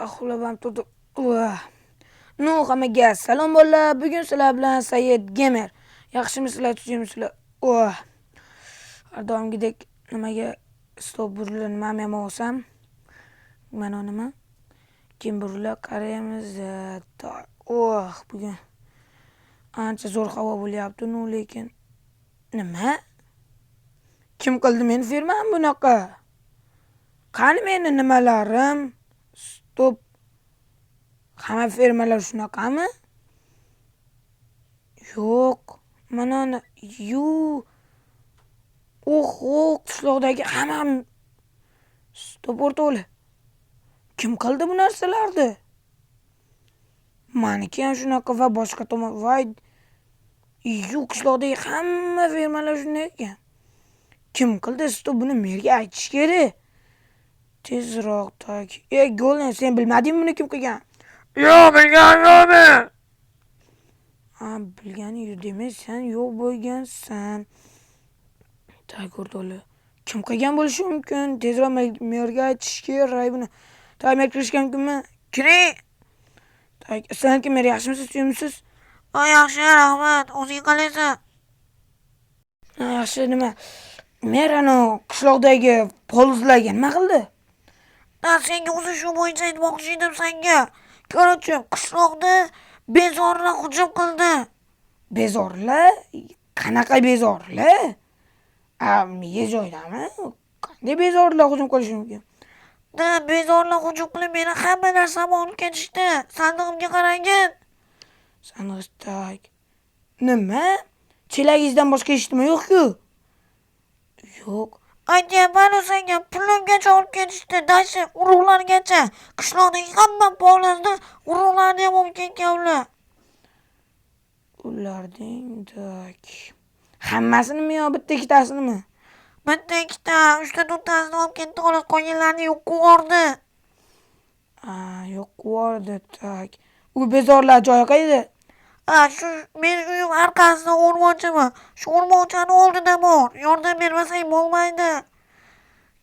Uxlab turdim. Hammaga salom bolalar. Bugun sizlar bilan Said Gamer. Yaxshimisizlar, tushimsizlar? Har doimgidek nimaga stop burilib nima olsam? Mana nima? Kim burilib qaraymiz. Bugun ancha zo'r havo bo'lyapti, lekin nima? Kim qildi meni firmam bunaqa? Qani meni nimalarim? Stop. Hamma firmalar shunaqami? Yo'q. Mana qishloqdagi hamma stop o'rtoqlar. Kim qildi bu narsalarni? Meniki ham shunaqa va boshqa tomon. Voy. Qishloqdagi hamma firmalar shunday ekan. Kim qildi? Stop buni merga aytish kerak. Tezroq tak. Golni sen bilmadingmi buni kim qilgan? Yo'q, bilganim yo'q. Bilgani yo'q demak, sen yo'q bo'lgansan. Tak o'rtoqlar. Kim qilgan bo'lishi mumkin? Tezroq merga aytish kerak buni. Mer kirishga mumkinmi? Kiring. Tak, assalomu mer, yaxshimisiz, tuyimsiz? Yaxshi, rahmat. O'zing qalaysan? Yaxshi, nima? Mer qishloqdagi polizlarga nima qildi? Senga o'zi shu bo'yicha aytmoqchi edim senga. Короче, qishloqda bezorilar hujum qildi. Bezorilar? Qanaqa bezorilar? Miya joydami? Qanday bezorilar hujum qilishi mumkin? Bezorilar hujum qilib meni hamma narsamni olib ketishdi. Sandig'imga qarangin. Sandiq tak. Nima? Chelagingizdan boshqa hech nima yo'q-ku? Yo'q. Aytyapman senga, pulimgacha olib ketishdi. Dashi urug'largacha. Qishloqdagi hamma polizni urug'larni ham olib ketganlar. Ularning tak. Hammasinimi yo bitta ikkitasini? Bitta ikkita, 3-4tasini olib ketdi, xolos qolganlarni yo'q qilib Yo'q qilib tak. U bezorlar joyi qayerda? Shu men uyim orqasida o'rmonchimi? Shu o'rmonchani oldida bor. Yordam bermasang bo'lmaydi.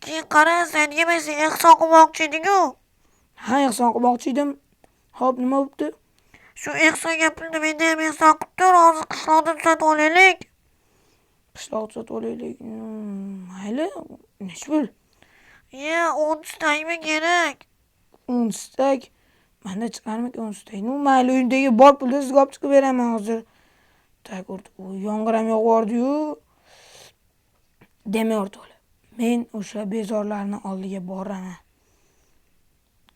Keyin qara, sen yemaysan, ehson qilmoqchi eding-ku. Ehson qilmoqchi edim. Xo'p, nima bo'pti? Shu ehsonga pulni menda ham ehson qilib tur, hozir qishloqda sotib olaylik. Qishloqda sotib olaylik. Mayli, nech pul? 10 stakmi kerak? 10 stak. Menda chiqarmikan 10 stak? Mayli, uyimdagi bor pulni sizga olib chiqib beraman hozir. Tak, yomg'ir ham yog'yordi-yu. Demak, o'rtoqlar, men o'sha bezorlarni oldiga boraman.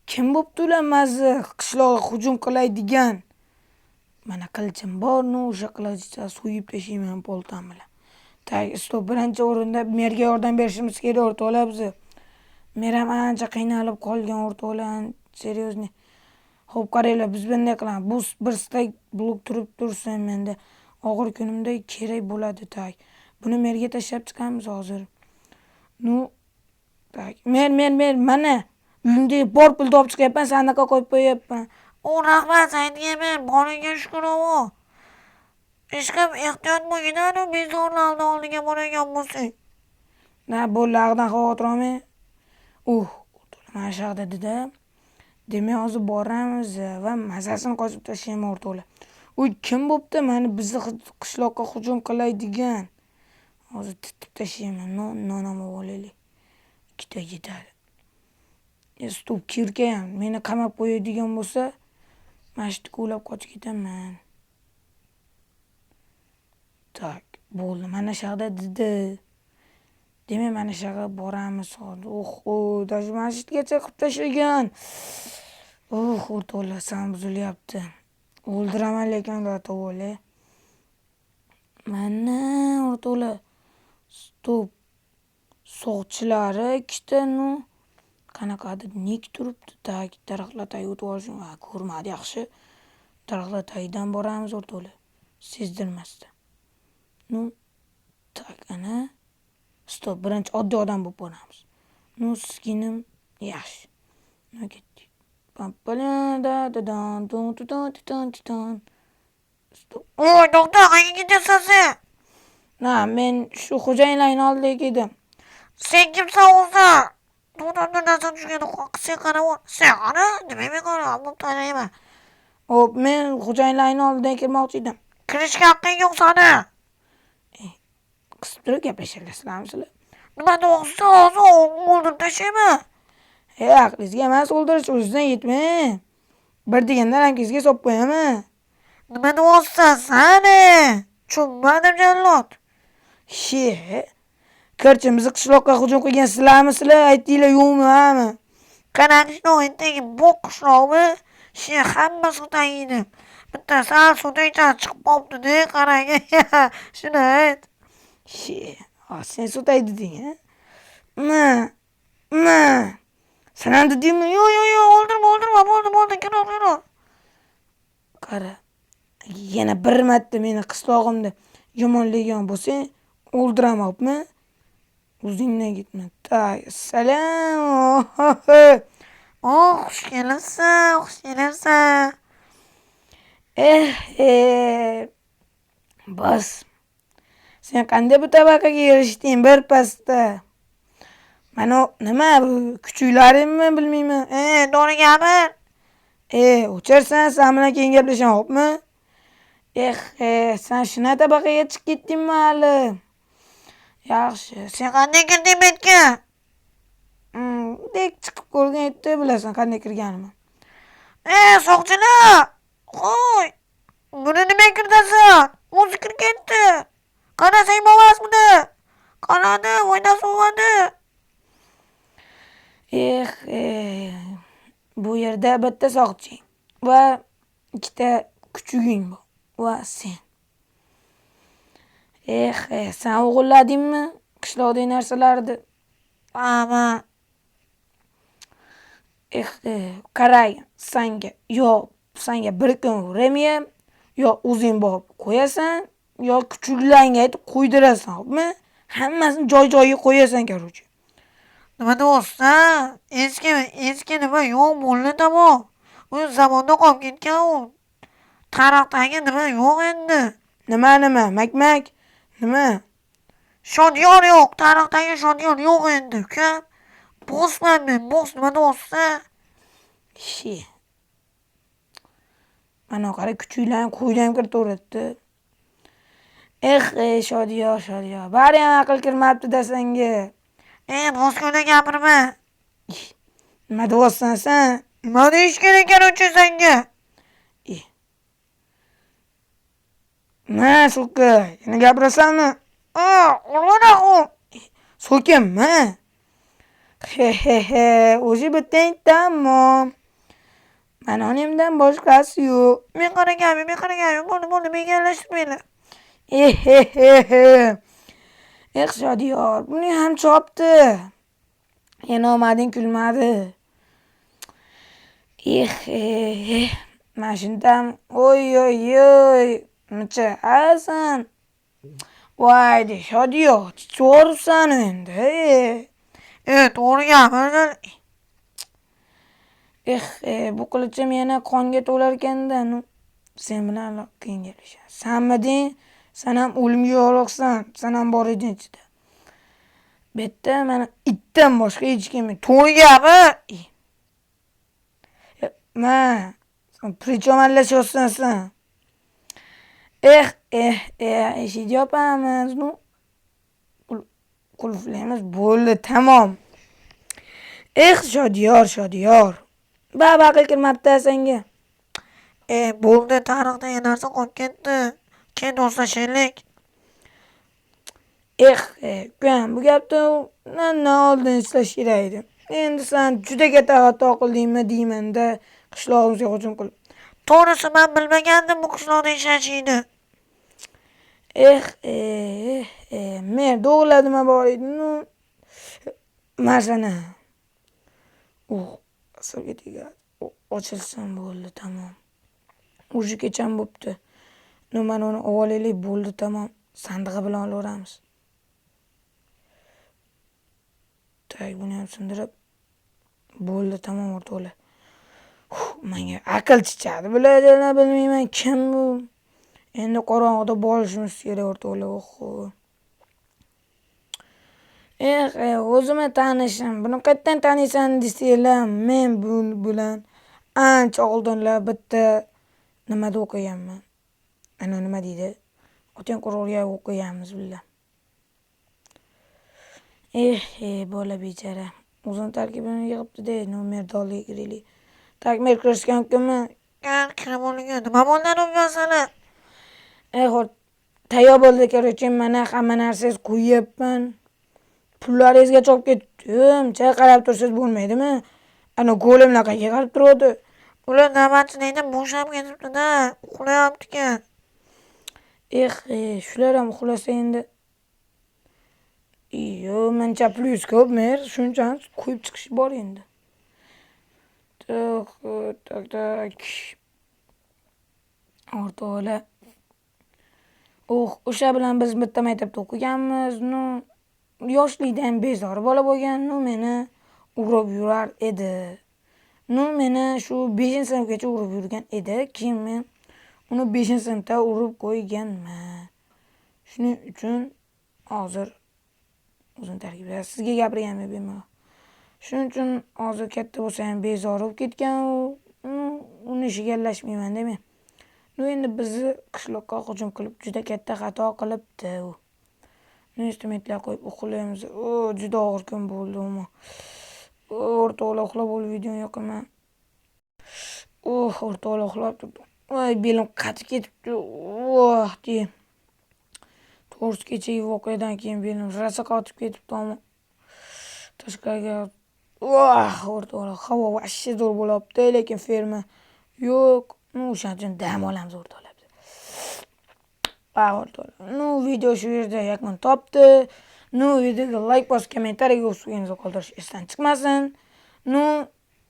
Kim bo'pti ular mazi qishloqqa hujum qiladigan? Mana qilichim bor, o'sha qilichni so'yib tashlayman poltam bilan. Tak, stop, birinchi o'rinda merga yordam berishimiz kerak o'rtoqlar biz. Mer ham ancha qiynalib qolgan o'rtoqlar, seryozni. Xo'p, qaranglar, biz bunday qilamiz. Bu bir stak blok turib tursin menda. Og'ir kunimda kerak bo'ladi tak. Buni merga tashlab chiqamiz hozir. Tak. Mer, mana uyimdagi bor pulni olib chiqyapman, sandiqqa qo'yib qo'yapman. Rahmat, aytganman, boriga shukr o'g'il. Ishqim, ehtiyot bo'lgin, bezorilarni oldiga boradigan bo'lsang. Bu lag'dan xavotir olmang. Mana shu yoqda dedi. Demak, hozir boramiz va mazasini qochib tashlayman o'rtoqlar. Kim bo'pti? Mana bizni qishloqqa hujum qiladigan. Hozir titib tashlayman. Non ham olaylik. Ikkita yetadi. Stop, kirka ham meni qamab qo'yadigan bo'lsa, mana shu ko'lab qochib ketaman. Tak, bo'ldi. Mana shu yoqda dedi. Demak, mana shu yoqqa boramiz hozir. Masjidgacha qilib tashlagan. O'rtoqlar, sam buzilyapti. O'ldiraman lekin ular to'g'ri. Mana o'rtoqlar. Stop. Soqchilari ikkita qanaqadir nik turibdi. Tak, daraxtlar tagiga o'tib olishim. Ko'rmadi yaxshi. Daraxtlar tagidan boramiz o'rtoqlar. Sezdirmasdan. Tak, ana. Stop, birinchi oddiy odam bo'lib boramiz. Skinim yaxshi. Ketdik. Stop. Doktor, qayerga ketyapsan sen? Men shu xo'jayinlarning oldiga keldim. Sen kimsan o'zi? narsa tushgani sen qarab sen qara nima qara bo'pti qarayman. Hop, men xo'jayinlarning oldidan kirmoqchi edim. Kirishga haqqing yo'q sani. Qisib turib gaplashalasizlarmi sizlar? Nima to'g'risi hozir o'ldirib tashlayman. Aqlingizga emas o'ldirish o'zidan yetmang. Bir deganda ramkangizga solib qo'yaman. Nima deyapsan sani? Tushunmadim jallod. Kirchimizni qishloqqa hujum qilgan sizlar aytinglar yo'qmi, hami? Qana qishloqdagi bu qishloqmi? Hamma suvdan yeydi. Bitta sal suvdan chiqib qolibdi-da, qarang. Shuni ayt. Sen sutay deding, ha? Sen ham dedingmi? Yo'q, o'ldirma, bo'ldi, kir. Qara, yana bir marta meni qishlog'imda yomonlagan bo'lsang, o'ldiramabmi? O'zingdan ketma. Assalom. Xush kelibsan. Bas. Sen qanday bu tabaqaga erishding bir pasda? Mana nima bu kuchuklaringmi bilmayman. To'g'ri gapir. O'charsan, sen bilan keyin gaplashaman, xo'pmi? Sen shuna tabaqaga chiqib ketdingmi hali? Yaxshi. Sen qanday kirding betga? Dek chiqib ko'rgan edi, bilasan qanday kirganimni. Soqchilar. Qo'y. Buni nima kirdasan? O'zi kirib ketdi. Qarasang bo'lmasmidi? Qaradi, voyda suvadi. Bu yerda bitta soqching va ikkita kuchuging bor va sen. Sen o'g'illadingmi qishloqdagi narsalarni? Ama qarang, sanga bir kun uramiyam, yo o'zing borib qo'yasan, yo kuchuglarga aytib qo'ydirasan, xo'pmi? Hammasini joy-joyiga qo'yasan, короче. nima deyapsan? Eski nima yo'q bo'ldi tamom. U zamonda qolib ketgan u. Tarixdagi nima yo'q endi. Nima, makmak? Nima? Shodiyor yo'q, tarixdagi Shodiyor yo'q endi, ukam. Bossman men, nima deyapsan? Mana qara kuchuklarni qo'ydan kiritaveradi. Shodiyor. Bari ham aql kirmabdi-da senga. Boshqada gapirma. Nima deyapsan sen? Nima deyish kerak ekan senga? So'ka, yana gapirasanmi? Urmana u. So'kimmi? O'zi bittang tamom. Mana onimdan boshqasi yo'q. Men qaraganman. Bo'ldi, menga aralashtirmaylar. Shodiyor, buni ham chopdi. Yana omading kulmadi. Mana shundam. Oy. Necha asan? Voydi, Shodiyor, chiqvoribsan endi. To'g'ri gapir. Bu qilichim yana qonga to'lar ekanda. Sen bilan keyin gaplashamiz. Sanmiding? Sen ham o'limga yo'liqsan. Sen ham bor eding ichida. Bitta mana itdan boshqa hech kim yo'q. To'g'ri gapir. Sen prichom aralashayapsan sen. Eshik yopamiz. Qulflaymiz. Bo'ldi, tamom. Shodiyor. Baba aql kirmabdi senga. Bo'ldi, tarixdagi narsa qolib ketdi. Keyin do'stlashaylik. Ukam, bu gapni oldin eslash kerak edi. Endi sen juda katta xato qildingmi deyman-da, qishlog'imizga hujum qilib. To'g'risi men bilmagandim bu qishloqda yashashingni. Men o'g'illadima bor edi. Masana. Asabga tegadi. Ochilsam bo'ldi, tamom. O'zi kecham bo'pti. Mana uni ovolaylik, bo'ldi, tamom. Sandig'i bilan olaveramiz. Buni ham sindirib. Bo'ldi, tamom, o'rtoqlar. Menga aql chiqadi. Bularni bilmayman, kim bu? Endi qorong'ida borishimiz kerak, o'rtoqlar. O'zimni tanishim. Buni qayerdan taniysan desanglar, men bu bilan ancha oldinlar bitta nimada o'qiganman. Ana nima deydi? Otangqurg'urga o'qiganmiz birga. Bola bechara. O'zini tarkibini yig'ibdi-da, nomerni oldiga kiraylik. Takmir kirishgan kunmi? Kirib olgan. Nima bo'ldi bu masala? Xo'p, tayyor bo'ldi, короче, mana hamma narsangizni qo'yyapman. Pullaringizga chopib ketdim. Chay qarab tursangiz bo'lmaydimi? Ana go'limlar qayerga qarab turadi? Ular navbatchilikda bo'shab ketibdi-da, uxlayapti-kan. Shular ham uxlasa endi. Mencha plyus ko'p, mer, shunchani qo'yib chiqish bor endi. Tak. O'rtoqlar. O'sha bilan biz bitta maktabda o'qiganmiz. Yoshlikdan bezori bola bo'lgan, meni urib yurar edi. Meni shu 5-sinfgacha urib yurgan edi. Keyin men uni 5-sinfda urib qo'yganman. Shuning uchun hozir o'zim tarkibida sizga gapirganman bemalol. Shuning uchun hozir katta bo'lsa ham bezori bo'lib ketgan u. Uni ishiga aralashmayman-da men. Endi bizni qishloqqa hujum qilib juda katta xato qilibdi u. Instrumentlar qo'yib uxlaymiz. Juda og'ir kun bo'ldi u. O'rtoqlar uxlab bo'lib videoni yoqaman. O'rtoqlar uxlab turdim. Belim qatib ketibdi. Deya. To'g'risi kechagi voqeadan keyin belim rosa qotib ketibdi ammo. Tashqariga o'rtoqlar havo vashshi zo'r bo'lyapti, lekin ferma yo'q. O'shaning uchun dam olamiz o'rtoqlar. O'rtoqlar. Video shu yerda yakun topdi. Videoga like bosib, kommentariyaga o'zingizni qoldirish esdan chiqmasin.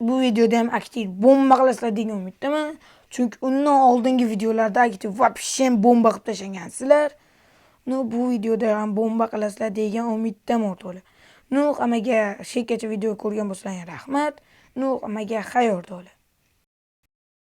Bu videoda ham aktiv bomba qilasizlar degan umiddaman. Chunki undan oldingi videolarda aktiv vobshe bomba qilib tashlagansizlar. Bu videoda ham bomba qilasizlar degan umiddaman o'rtoqlar. Hammaga shekacha video ko'rgan bo'lsalaring rahmat. Hammaga xayr o'rtoqlar.